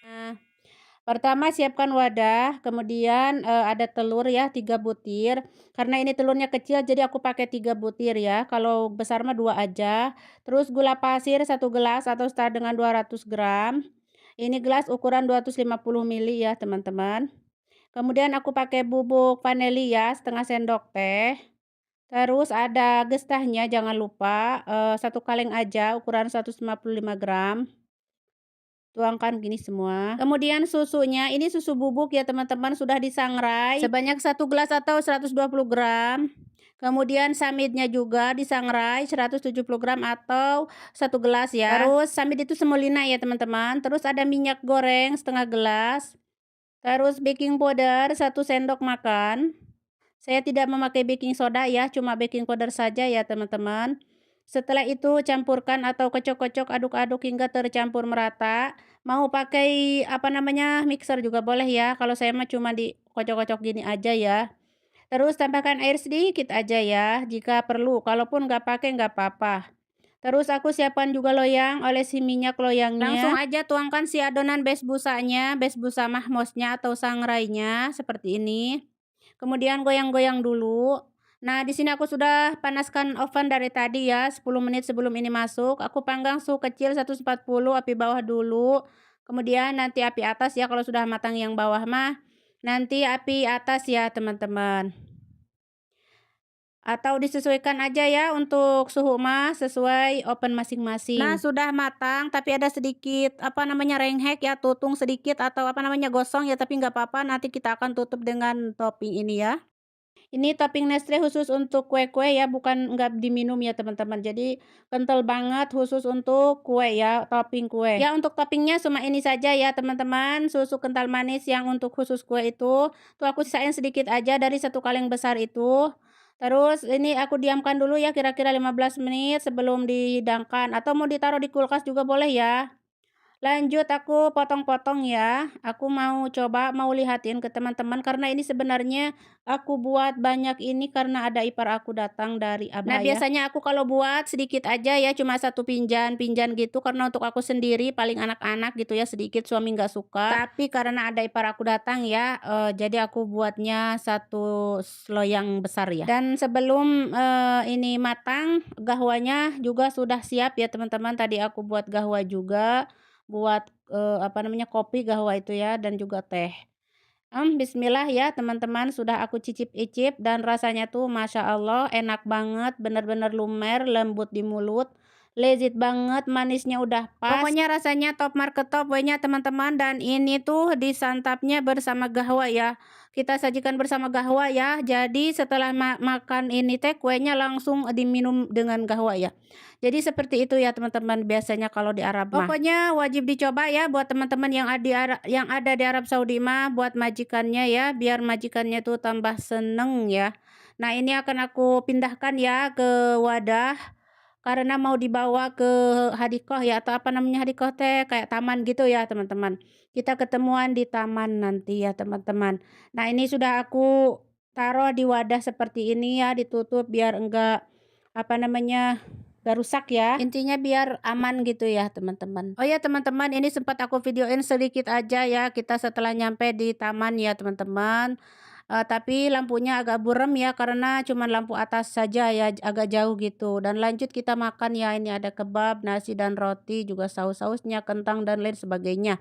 Nah, pertama siapkan wadah, kemudian, ada telur ya 3 butir, karena ini telurnya kecil jadi aku pakai 3 butir ya, kalau besar mah 2 aja. Terus gula pasir 1 gelas atau setara dengan 200 gram. Ini gelas ukuran 250 mili ya teman-teman. Kemudian aku pakai bubuk vanili ya, setengah sendok teh. Terus ada gestahnya jangan lupa, 1 kaleng aja ukuran 155 gram. Tuangkan gini semua. Kemudian susunya, ini susu bubuk ya teman-teman, sudah disangrai sebanyak 1 gelas atau 120 gram. Kemudian samitnya juga disangrai 170 gram atau 1 gelas ya. Terus samit itu semolina ya teman-teman. Terus ada minyak goreng setengah gelas. Terus baking powder 1 sendok makan. Saya tidak memakai baking soda ya, cuma baking powder saja ya teman-teman. Setelah itu campurkan atau kocok-kocok, aduk-aduk hingga tercampur merata. Mau pakai apa namanya mixer juga boleh ya. Kalau saya mah cuma dikocok-kocok gini aja ya. Terus tambahkan air sedikit aja ya jika perlu. Kalaupun nggak pakai nggak apa-apa. Terus aku siapkan juga loyang, olesi minyak loyangnya. Langsung aja tuangkan si adonan basbusanya, basbusa mahmosnya atau sangrainya seperti ini. Kemudian goyang-goyang dulu. Nah, di sini aku sudah panaskan oven dari tadi ya, 10 menit sebelum ini masuk. Aku panggang suhu kecil 140, api bawah dulu. Kemudian nanti api atas ya, kalau sudah matang yang bawah mah. Nanti api atas ya, teman-teman. Atau disesuaikan aja ya untuk suhu mah sesuai oven masing-masing. Nah, sudah matang tapi ada sedikit apa namanya renghek ya, tutung sedikit atau apa namanya gosong ya, tapi nggak apa-apa, nanti kita akan tutup dengan topping ini ya. Ini topping Nestle khusus untuk kue-kue ya, bukan nggak diminum ya teman-teman. Jadi kental banget khusus untuk kue ya, topping kue. Ya untuk toppingnya cuma ini saja ya teman-teman, susu kental manis yang untuk khusus kue itu. Tuh aku sisain sedikit aja dari 1 kaleng besar itu. Terus ini aku diamkan dulu ya kira-kira 15 menit sebelum dihidangkan. Atau mau ditaruh di kulkas juga boleh ya. Lanjut aku potong-potong ya. Aku mau coba mau lihatin ke teman-teman karena ini sebenarnya aku buat banyak ini karena ada ipar aku datang dari Abah ya. Nah, biasanya aku kalau buat sedikit aja ya, cuma 1 pinjan gitu karena untuk aku sendiri paling anak-anak gitu ya sedikit, suami nggak suka. Tapi karena ada ipar aku datang ya, jadi aku buatnya 1 loyang besar ya. Dan sebelum ini matang, gahwanya juga sudah siap ya teman-teman. Tadi aku buat gahwa juga. Buat, apa namanya, kopi gahwa itu ya dan juga teh. Bismillah ya teman-teman, sudah aku cicip-icip dan rasanya tuh Masya Allah enak banget, bener-bener lumer, lembut di mulut, legit banget, manisnya udah pas. Pokoknya rasanya top market top pokoknya teman-teman, dan ini tuh disantapnya bersama gahwa ya. Kita sajikan bersama gahwa ya. Jadi setelah makan ini teh kuenya langsung diminum dengan gahwa ya. Jadi seperti itu ya teman-teman biasanya kalau di Arab mah. Pokoknya wajib dicoba ya buat teman-teman yang ada di Arab Saudi mah, buat majikannya ya, biar majikannya tuh tambah seneng ya. Nah, ini akan aku pindahkan ya ke wadah karena mau dibawa ke hadikoh ya, atau apa namanya hadikoh teh kayak taman gitu ya teman-teman. Kita ketemuan di taman nanti ya teman-teman. Nah, ini sudah aku taruh di wadah seperti ini ya, ditutup biar enggak apa namanya gak rusak ya. Intinya biar aman gitu ya teman-teman. Oh ya teman-teman, ini sempat aku videoin sedikit aja ya kita setelah nyampe di taman ya teman-teman. Tapi lampunya agak burem ya karena cuman lampu atas saja ya, agak jauh gitu. Dan lanjut kita makan ya, ini ada kebab, nasi dan roti, juga saus-sausnya, kentang dan lain sebagainya.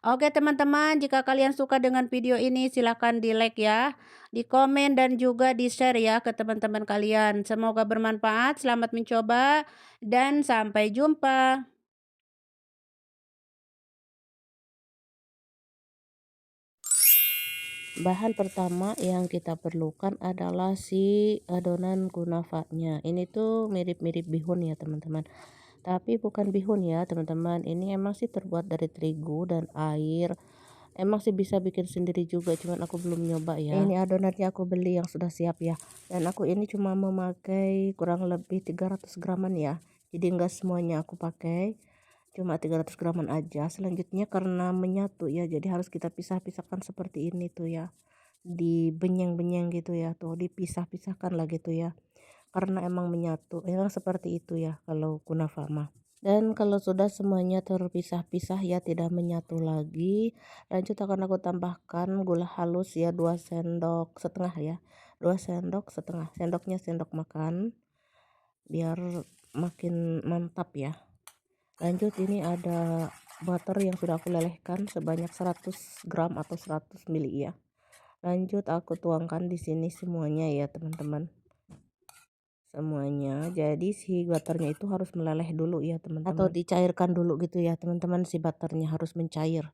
Oke teman-teman, jika kalian suka dengan video ini silahkan di like ya, di komen dan juga di share ya ke teman-teman kalian. Semoga bermanfaat, selamat mencoba dan sampai jumpa. Bahan pertama yang kita perlukan adalah si adonan kunafanya. Ini tuh mirip-mirip bihun ya teman-teman, tapi bukan bihun ya teman-teman. Ini emang sih terbuat dari terigu dan air. Emang sih bisa bikin sendiri juga, cuman aku belum nyoba ya. Ini adonannya aku beli yang sudah siap ya, dan aku ini cuma memakai kurang lebih 300 graman ya, jadi enggak semuanya aku pakai, cuma 300 graman aja. Selanjutnya karena menyatu ya, jadi harus kita pisah-pisahkan seperti ini tuh ya, dibenyeng-benyeng gitu ya, tuh dipisah-pisahkan lah gitu ya, karena emang menyatu emang seperti itu ya kalau kunafa mah. Dan kalau sudah semuanya terpisah-pisah ya, tidak menyatu lagi, lanjut akan aku tambahkan gula halus ya, 2 sendok setengah ya, 2 sendok setengah, sendoknya sendok makan biar makin mantap ya. Lanjut, ini ada butter yang sudah aku lelehkan sebanyak 100 gram atau 100 mili ya. Lanjut aku tuangkan di sini semuanya ya teman-teman, semuanya. Jadi si butternya itu harus meleleh dulu ya teman-teman, atau dicairkan dulu gitu ya teman-teman, si butternya harus mencair.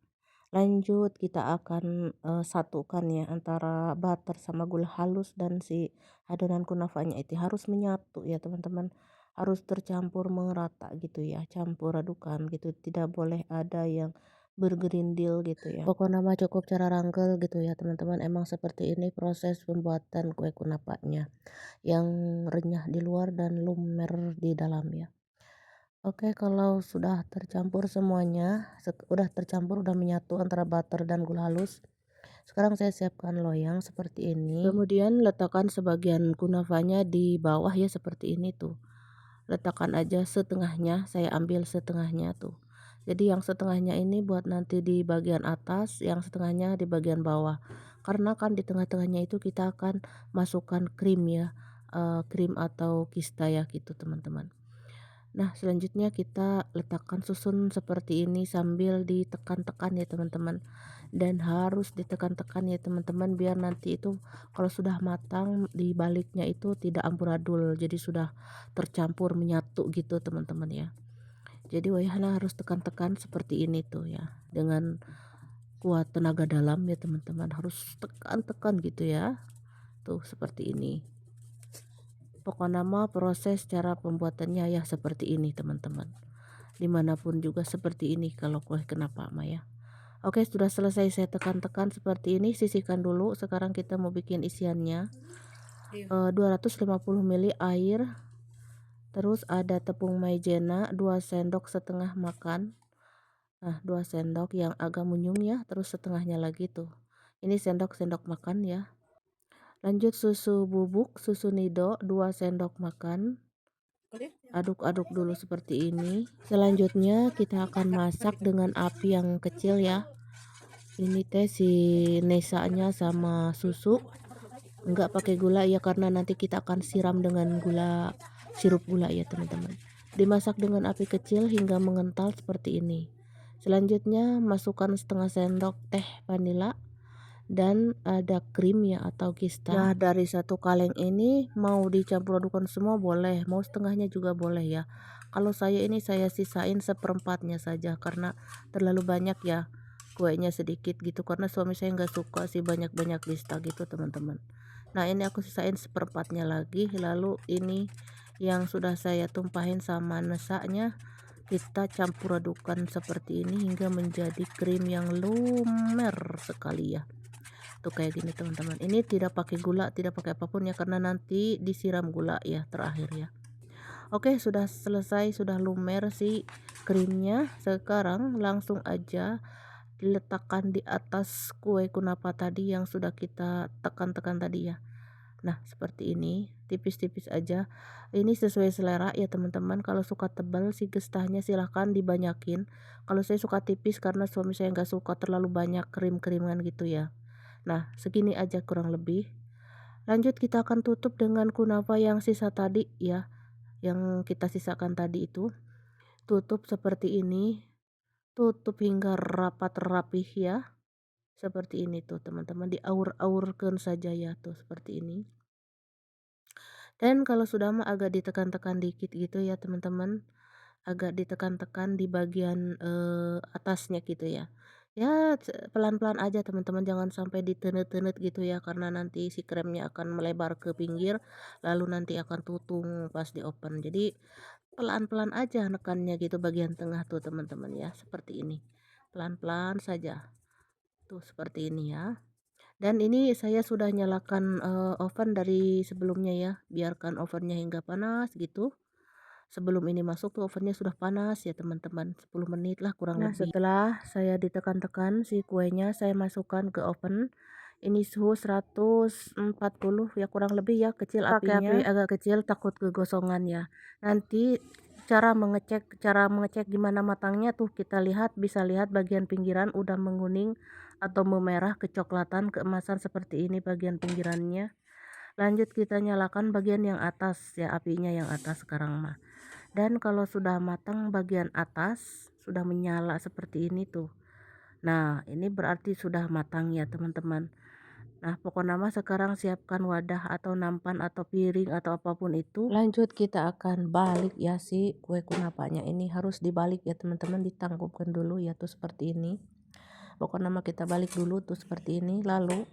Lanjut kita akan satukan ya antara butter sama gula halus dan si adonan kunafanya itu harus menyatu ya teman-teman, harus tercampur merata gitu ya, campur adukan gitu, tidak boleh ada yang bergerindil gitu ya. Pokoknya mah cukup cara rangkel gitu ya teman-teman. Emang seperti ini proses pembuatan kue kunafanya, yang renyah di luar dan lumer di dalam ya. Oke, kalau sudah tercampur semuanya, udah tercampur, udah menyatu antara butter dan gula halus. Sekarang saya siapkan loyang seperti ini. Kemudian letakkan sebagian kunafanya di bawah ya, seperti ini tuh. Letakkan aja setengahnya, saya ambil setengahnya tuh. Jadi yang setengahnya ini buat nanti di bagian atas, yang setengahnya di bagian bawah. Karena kan di tengah-tengahnya itu kita akan masukkan krim ya, krim atau kista ya gitu teman-teman. Nah, selanjutnya kita letakkan susun seperti ini sambil ditekan-tekan ya teman-teman. Dan harus ditekan-tekan ya teman-teman, biar nanti itu kalau sudah matang di baliknya itu tidak amburadul. Jadi sudah tercampur menyatu gitu teman-teman ya. Jadi wayahna harus tekan-tekan seperti ini tuh ya. Dengan kuat tenaga dalam ya teman-teman. Harus tekan-tekan gitu ya. Tuh seperti ini. Pokoknya mah proses cara pembuatannya ya seperti ini teman-teman. Dimanapun juga seperti ini kalau kue kenapa mah ya. Oke, sudah selesai saya tekan-tekan seperti ini, sisihkan dulu. Sekarang kita mau bikin isiannya. 250 ml air, terus ada tepung maizena 2 sendok setengah makan. Nah, 2 sendok yang agak munyung ya, terus setengahnya lagi tuh. Ini sendok-sendok makan ya. Lanjut susu bubuk, susu nido 2 sendok makan. Aduk-aduk dulu seperti ini. Selanjutnya kita akan masak dengan api yang kecil ya. Ini teh si nesanya sama susu enggak pakai gula ya, karena nanti kita akan siram dengan gula, sirup gula ya teman-teman. Dimasak dengan api kecil hingga mengental seperti ini. Selanjutnya masukkan setengah sendok teh vanila dan ada krim ya atau kista. Nah, dari satu kaleng ini mau dicampur adukan semua boleh, mau setengahnya juga boleh ya. Kalau saya ini saya sisain seperempatnya saja karena terlalu banyak ya, kuenya sedikit gitu, karena suami saya nggak suka sih banyak-banyak kista gitu teman-teman. Nah, ini aku sisain seperempatnya lagi. Lalu ini yang sudah saya tumpahin sama nesaknya kita campur adukan seperti ini hingga menjadi krim yang lumer sekali ya. Tuh kayak gini teman-teman. Ini tidak pakai gula, tidak pakai apapun ya, karena nanti disiram gula ya terakhir ya. Oke, sudah selesai, sudah lumer si krimnya. Sekarang langsung aja diletakkan di atas kue kunapa tadi yang sudah kita tekan-tekan tadi ya. Nah, seperti ini, tipis-tipis aja. Ini sesuai selera ya teman-teman. Kalau suka tebal si gestahnya silahkan dibanyakin. Kalau saya suka tipis karena suami saya nggak suka terlalu banyak krim-kriman gitu ya. Nah, segini aja kurang lebih. Lanjut kita akan tutup dengan kunafa yang sisa tadi ya, yang kita sisakan tadi itu. Tutup seperti ini, tutup hingga rapat rapih ya. Seperti ini tuh teman-teman, diaur-aurkan saja ya tuh seperti ini. Dan kalau sudah mah agak ditekan-tekan dikit gitu ya teman-teman, agak ditekan-tekan di bagian atasnya gitu ya. Ya pelan-pelan aja teman-teman, jangan sampai ditenet-tenet gitu ya, karena nanti si kremnya akan melebar ke pinggir lalu nanti akan tutung pas di open. Jadi pelan-pelan aja nekannya gitu bagian tengah tuh teman-teman ya, seperti ini. Pelan-pelan saja. Tuh seperti ini ya. Dan ini saya sudah nyalakan oven dari sebelumnya ya. Biarkan ovennya hingga panas gitu. Sebelum ini masuk tuh ovennya sudah panas ya teman-teman, 10 menit lah kurang lebih. Nah, setelah saya ditekan-tekan si kuenya, saya masukkan ke oven. Ini suhu 140 ya kurang lebih ya, kecil apinya. Pakai api agak kecil takut kegosongan ya. Nanti cara mengecek gimana matangnya tuh kita bisa lihat bagian pinggiran udah menguning atau memerah kecoklatan keemasan seperti ini bagian pinggirannya. Lanjut kita nyalakan bagian yang atas ya, apinya yang atas sekarang mah. Dan kalau sudah matang bagian atas sudah menyala seperti ini tuh. Nah, ini berarti sudah matang ya teman-teman. Nah, pokoknya mah sekarang siapkan wadah atau nampan atau piring atau apapun itu. Lanjut kita akan balik ya si kue kunapanya. Ini harus dibalik ya teman-teman, ditangkupkan dulu ya tuh seperti ini. Pokoknya mah kita balik dulu tuh seperti ini, lalu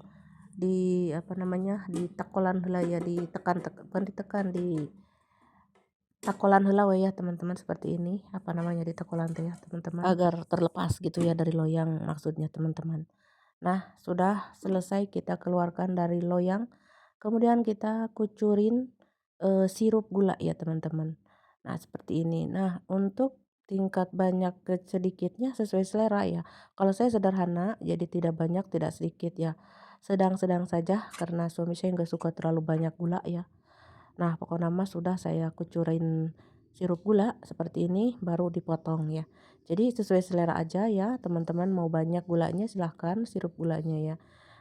di apa namanya, di takolan heula ya, ditekan di takolan heula we ya teman-teman, seperti ini apa namanya, di takolan teh ya teman-teman, agar terlepas gitu ya dari loyang maksudnya teman-teman. Nah, sudah selesai kita keluarkan dari loyang, kemudian kita kucurin sirup gula ya teman-teman. Nah, seperti ini. Nah, untuk tingkat banyak ke sedikitnya sesuai selera ya. Kalau saya sederhana, jadi tidak banyak, tidak sedikit ya. Sedang-sedang saja karena suami saya nggak suka terlalu banyak gula ya. Nah, pokoknya mah sudah saya kucurin sirup gula seperti ini baru dipotong ya. Jadi sesuai selera aja ya, teman-teman mau banyak gulanya silahkan sirup gulanya ya.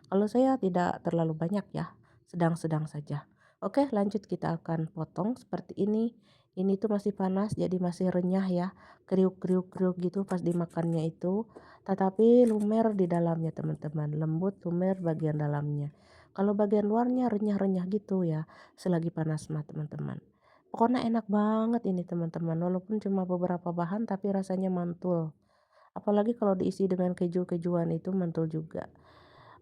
Kalau saya tidak terlalu banyak ya, sedang-sedang saja. Oke, lanjut kita akan potong seperti ini. Ini tuh masih panas jadi masih renyah ya, kriuk-kriuk-kriuk gitu pas dimakannya itu. Tetapi lumer di dalamnya teman-teman, lembut lumer bagian dalamnya. Kalau bagian luarnya renyah-renyah gitu ya, selagi panas mah teman-teman. Pokoknya enak banget ini teman-teman, walaupun cuma beberapa bahan tapi rasanya mantul. Apalagi kalau diisi dengan keju-kejuan itu mantul juga.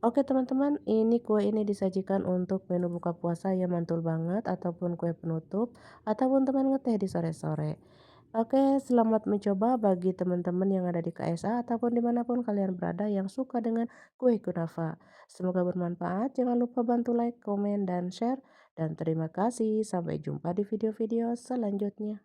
Oke teman-teman, ini kue ini disajikan untuk menu buka puasa yang mantul banget ataupun kue penutup ataupun teman ngeteh di sore-sore. Oke, selamat mencoba bagi teman-teman yang ada di KSA ataupun dimanapun kalian berada yang suka dengan kue kunafa. Semoga bermanfaat, jangan lupa bantu like, komen, dan share. Dan terima kasih, sampai jumpa di video-video selanjutnya.